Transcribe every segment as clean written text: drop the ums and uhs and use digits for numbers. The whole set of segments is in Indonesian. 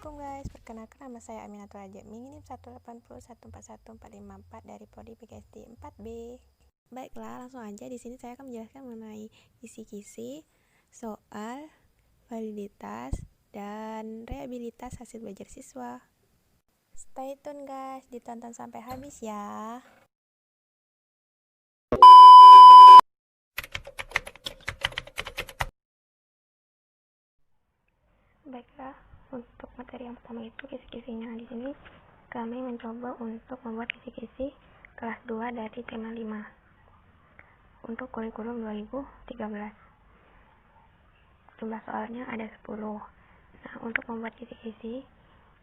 Assalamualaikum guys, perkenalkan nama saya Aminatul Ajemi, NIM 180141454 dari Prodi PGSD 4B. Baiklah, langsung aja. Di sini saya akan menjelaskan mengenai kisi-kisi, soal, validitas, dan reliabilitas hasil belajar siswa. Stay tune guys, ditonton sampai habis ya. Baiklah, untuk materi yang pertama itu kisi-kisinya. Di sini kami mencoba untuk membuat kisi-kisi kelas 2 dari tema 5 untuk kurikulum 2013. Jumlah soalnya ada 10. Nah, untuk membuat kisi-kisi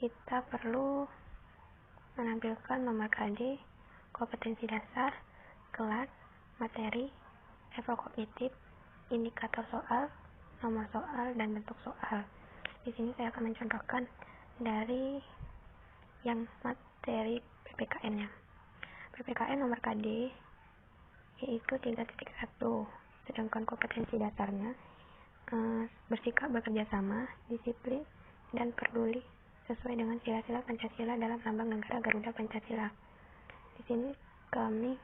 kita perlu menampilkan nomor KD, kompetensi dasar, kelas, materi, level kognitif, indikator soal, nomor soal, dan bentuk soal. Di sini saya akan mencontohkan dari yang materi PPKN-nya. PPKN nomor KD yaitu 3.1, sedangkan kompetensi dasarnya bersikap bekerja sama, disiplin, dan peduli sesuai dengan sila-sila Pancasila dalam lambang negara Garuda Pancasila. Di sini kami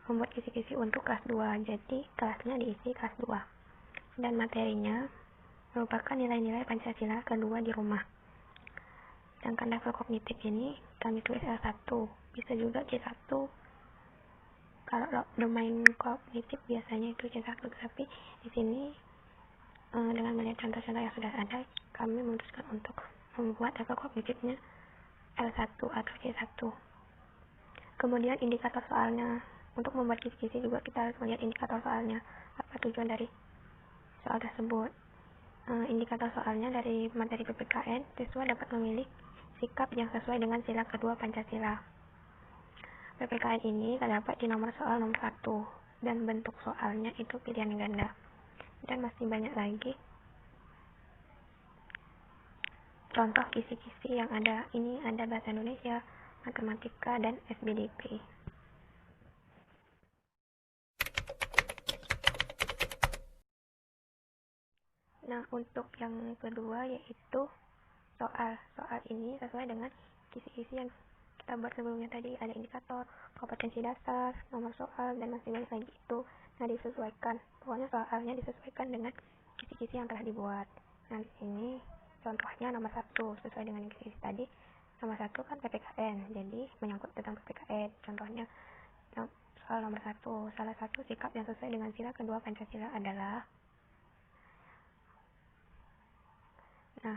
membuat kisi-kisi untuk kelas 2, jadi kelasnya diisi kelas 2. Dan materinya merupakan nilai-nilai Pancasila kedua di rumah. Sedangkan level kognitif ini kami tulis L1, bisa juga C1. Kalau domain kognitif biasanya itu C1, tapi di sini dengan melihat contoh-contoh yang sudah ada, kami memutuskan untuk membuat level kognitifnya L1 atau C1. Kemudian indikator soalnya. Untuk membuat kisi-kisi juga kita harus melihat indikator soalnya. Apa tujuan dari soal tersebut? Indikator soalnya dari materi PPKN, siswa dapat memilih sikap yang sesuai dengan sila kedua Pancasila. PPKN ini terdapat di nomor soal nomor 1, dan bentuk soalnya itu pilihan ganda. Dan masih banyak lagi contoh kisi-kisi yang ada. Ini ada bahasa Indonesia, matematika, dan SBDP. Nah, untuk yang kedua yaitu soal. Soal ini sesuai dengan kisi-kisi yang kita buat sebelumnya tadi. Ada indikator, kompetensi dasar, nomor soal, dan masih banyak lagi itu. Nah, disesuaikan. Pokoknya soalnya disesuaikan dengan kisi-kisi yang telah dibuat. Nah, di sini contohnya nomor 1 sesuai dengan kisi-kisi tadi. Nomor 1 kan PPKN, jadi menyangkut tentang PPKN. Contohnya soal nomor 1, salah satu sikap yang sesuai dengan sila kedua Pancasila adalah. Nah,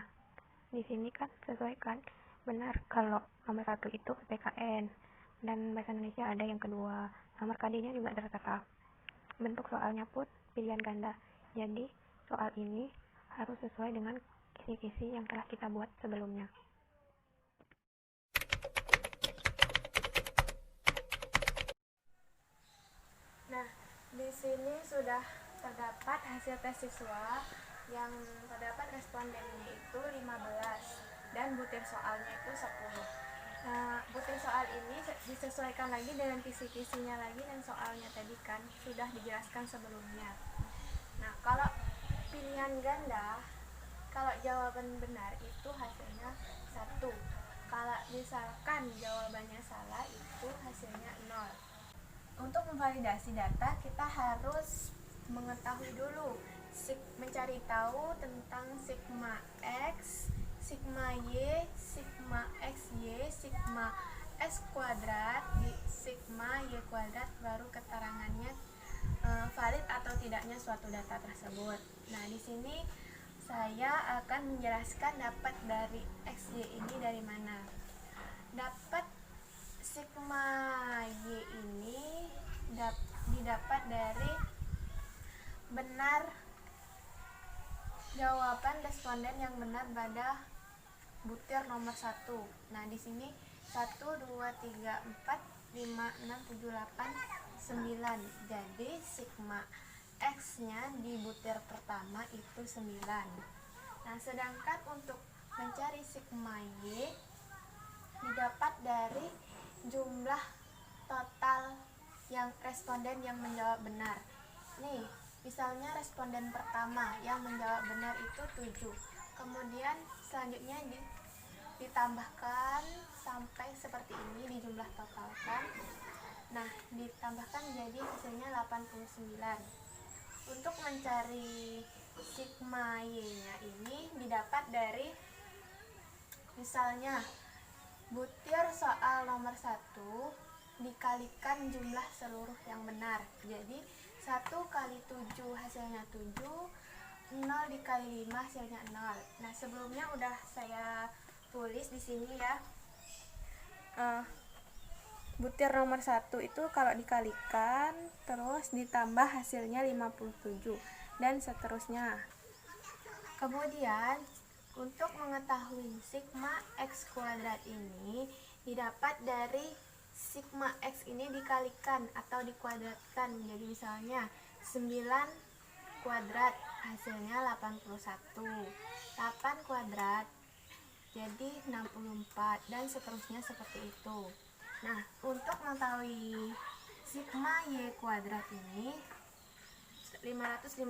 di sini kan sesuaikan benar kalau nomor 1 itu PPKN dan bahasa Indonesia ada yang kedua. Nomor KD-nya juga tertera. Bentuk soalnya pun pilihan ganda. Jadi soal ini harus sesuai dengan kisi-kisi yang telah kita buat sebelumnya. Nah, di sini sudah terdapat hasil tes siswa yang terdapat respondennya itu 15 dan butir soalnya itu 10. Nah, butir soal ini disesuaikan lagi dengan kisi-kisinya lagi, dan soalnya tadi kan sudah dijelaskan sebelumnya. Nah, kalau pilihan ganda, kalau jawaban benar itu hasilnya 1. Kalau misalkan jawabannya salah itu hasilnya 0. Untuk memvalidasi data kita harus mengetahui dulu, mencari tahu tentang sigma X, sigma Y, sigma XY, sigma S kuadrat, sigma Y kuadrat, baru keterangannya valid atau tidaknya suatu data tersebut. Nah, di sini saya akan menjelaskan dapat dari XY ini dari mana. Dapat sigma Y ini didapat dari benar jawaban responden yang benar pada butir nomor 1. Nah, di sini 1, 2, 3, 4, 5, 6, 7, 8, 9. Jadi sigma X-nya di butir pertama itu 9. Nah, sedangkan untuk mencari sigma Y didapat dari jumlah total yang responden yang menjawab benar. Nih, misalnya responden pertama yang menjawab benar itu 7. Kemudian selanjutnya ditambahkan sampai seperti ini, dijumlah totalkan. Nah, ditambahkan jadi hasilnya 89. Untuk mencari sigma Y-nya ini didapat dari, misalnya butir soal nomor 1 dikalikan jumlah seluruh yang benar. Jadi 1 kali 7 hasilnya 7, 0 dikali 5 hasilnya 0. Nah, sebelumnya udah saya tulis di sini ya. Butir nomor 1 itu kalau dikalikan terus ditambah hasilnya 57 dan seterusnya. Kemudian untuk mengetahui sigma X kuadrat ini didapat dari sigma X ini dikalikan atau dikuadratkan menjadi, misalnya 9 kuadrat hasilnya 81, 8 kuadrat jadi 64, dan seterusnya seperti itu. Nah, untuk mengetahui sigma Y kuadrat ini 557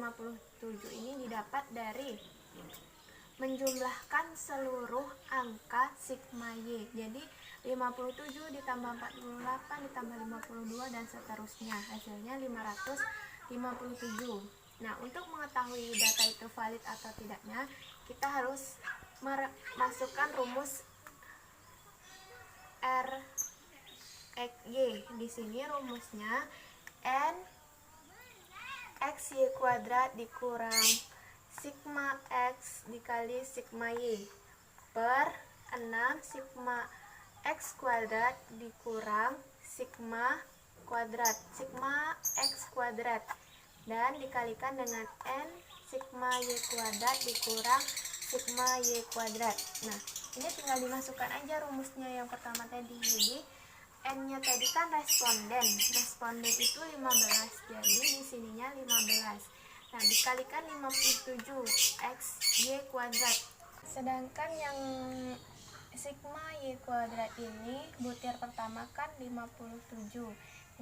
ini didapat dari menjumlahkan seluruh angka sigma Y. Jadi 57 ditambah 48 ditambah 52 dan seterusnya, hasilnya 557. Nah, untuk mengetahui data itu valid atau tidaknya, kita harus masukkan rumus R X Y. Di sini rumusnya N X Y kuadrat dikurang sigma X dikali sigma Y per 6 sigma X kuadrat dikurang sigma X kuadrat dan dikalikan dengan N sigma Y kuadrat dikurang sigma Y kuadrat. Nah, ini tinggal dimasukkan aja rumusnya yang pertama tadi. Jadi N-nya tadi kan responden itu 15, jadi di sininya 15. Nah, dikalikan 57 X Y kuadrat. Sedangkan yang sigma Y kuadrat ini butir pertama kan 57,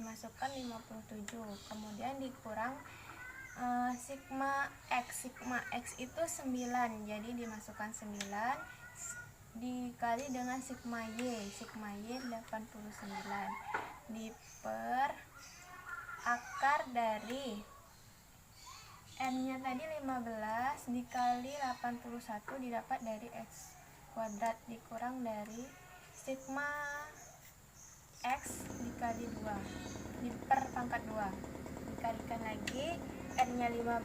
dimasukkan 57, kemudian dikurang sigma X itu 9, jadi dimasukkan 9 dikali dengan sigma Y 89 diper akar dari N-nya tadi 15 dikali 81 didapat dari X kuadrat dikurang dari sigma X dikali 2 diper pangkat 2, dikalikan lagi N-nya 15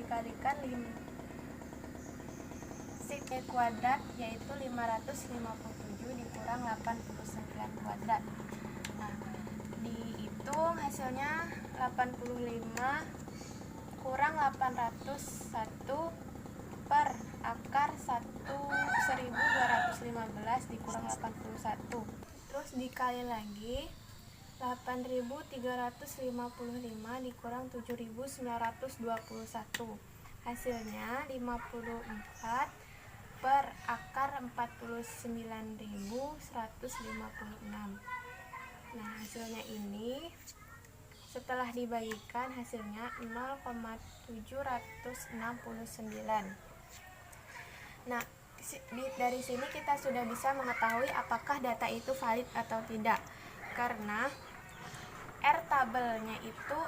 dikalikan sigma kuadrat yaitu 557 dikurang 89 kuadrat. Nah, dihitung hasilnya 85 kurang 801 per akar 1215 dikurang 81. Terus dikali lagi 8.355 dikurang 7.921, hasilnya 54 per akar 49.156. Nah, hasilnya ini setelah dibagikan hasilnya 0,769. Nah, dari sini kita sudah bisa mengetahui apakah data itu valid atau tidak, karena R tabelnya itu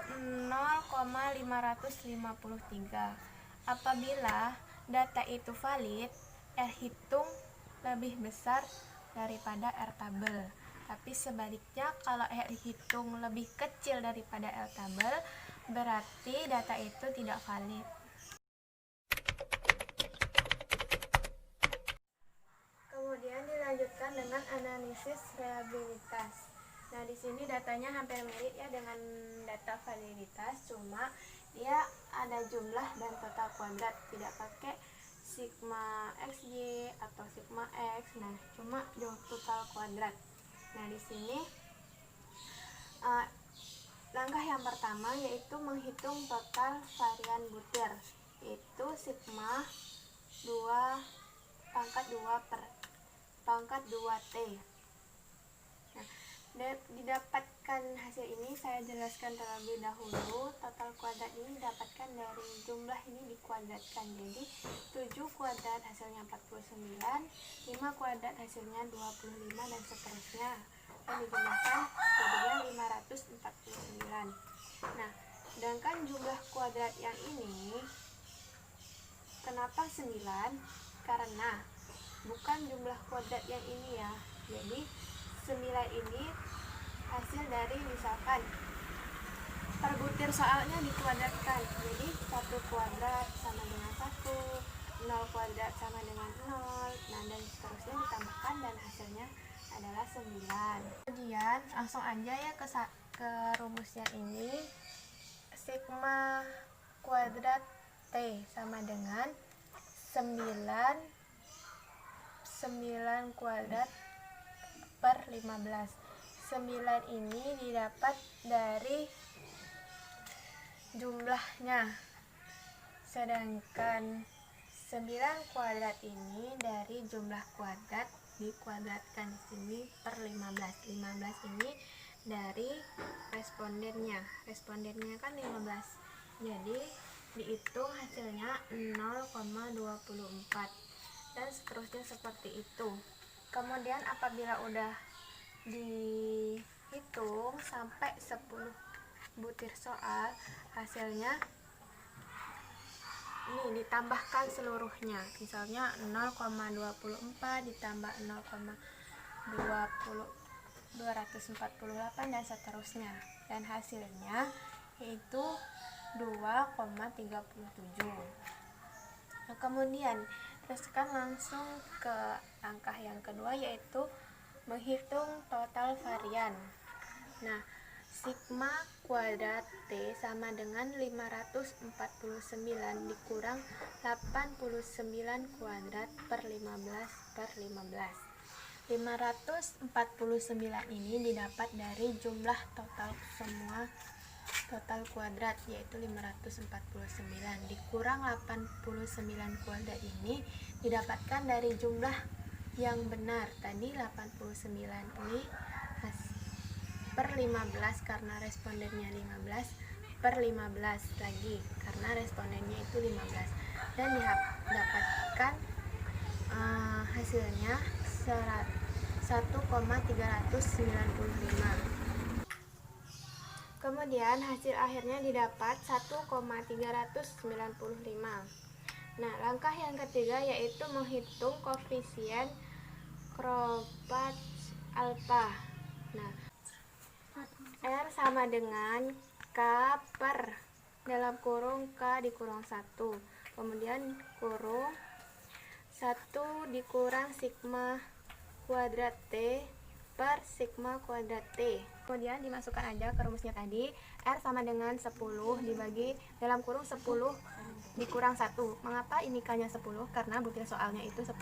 0,553. Apabila data itu valid, R hitung lebih besar daripada R tabel. Tapi sebaliknya, kalau R hitung lebih kecil daripada R tabel, berarti data itu tidak valid. Kemudian dilanjutkan dengan analisis reliabilitas. Nah, di sini datanya hampir mirip ya dengan data validitas, cuma dia ada jumlah dan total kuadrat, tidak pakai sigma XY atau sigma X. Nah, cuma total kuadrat. Nah, di sini langkah yang pertama yaitu menghitung total varian butir, yaitu sigma 2 pangkat 2 per pangkat 2T. Nah, Didapatkan hasil ini saya jelaskan terlebih dahulu. Total kuadrat ini didapatkan dari jumlah ini dikuadratkan. Jadi 7 kuadrat hasilnya 49, 5 kuadrat hasilnya 25, dan seterusnya. Dan dijumlahkan jadinya 549. Nah, sedangkan jumlah kuadrat yang ini kenapa 9? Karena bukan jumlah kuadrat yang ini ya. Jadi 9 ini hasil dari misalkan per butir soalnya dikuadratkan. Jadi 1 kuadrat sama dengan 1, 0 kuadrat sama dengan 0, nah dan seterusnya ditambahkan dan hasilnya adalah 9. Kemudian langsung aja ya ke rumusnya ini. Sigma kuadrat T sama dengan 9 kuadrat per 15. 9 ini didapat dari jumlahnya, sedangkan 9 kuadrat ini dari jumlah kuadrat dikuadratkan di sini per 15. 15 ini dari respondennya kan 15, jadi dihitung hasilnya 0,24 dan seterusnya seperti itu. Kemudian apabila udah dihitung sampai 10 butir soal, hasilnya ini ditambahkan seluruhnya. Misalnya 0,24 ditambah 0,248 dan seterusnya. Dan hasilnya yaitu 2,37. Nah, kemudian teruskan langsung ke langkah yang kedua, yaitu menghitung total varian. Nah, sigma kuadrat T sama dengan 549 dikurang 89 kuadrat per 15 per 15. 549 ini didapat dari jumlah total kuadrat, yaitu 549 dikurang 89 kuadrat ini didapatkan dari jumlah yang benar tadi 89 ini per 15 karena respondennya 15 per 15 lagi karena respondennya itu 15, dan didapatkan hasilnya 1,395. Kemudian hasil akhirnya didapat 1,395. Nah, langkah yang ketiga yaitu menghitung koefisien Kropatsch alpha. Nah, R sama dengan K per dalam kurung K dikurang 1, kemudian kurung 1 dikurang sigma kuadrat T per sigma kuadrat T. Kemudian dimasukkan aja ke rumusnya tadi. R sama dengan 10 dibagi dalam kurung 10 dikurang 1. Mengapa ini K-nya 10? Karena butir soalnya itu 10.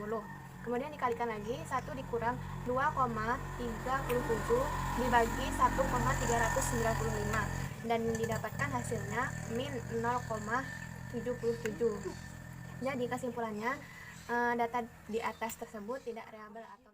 Kemudian dikalikan lagi, 1 dikurang 2,37 dibagi 1,395 dan didapatkan hasilnya min 0,77. Jadi kesimpulannya, data di atas tersebut tidak reliable atau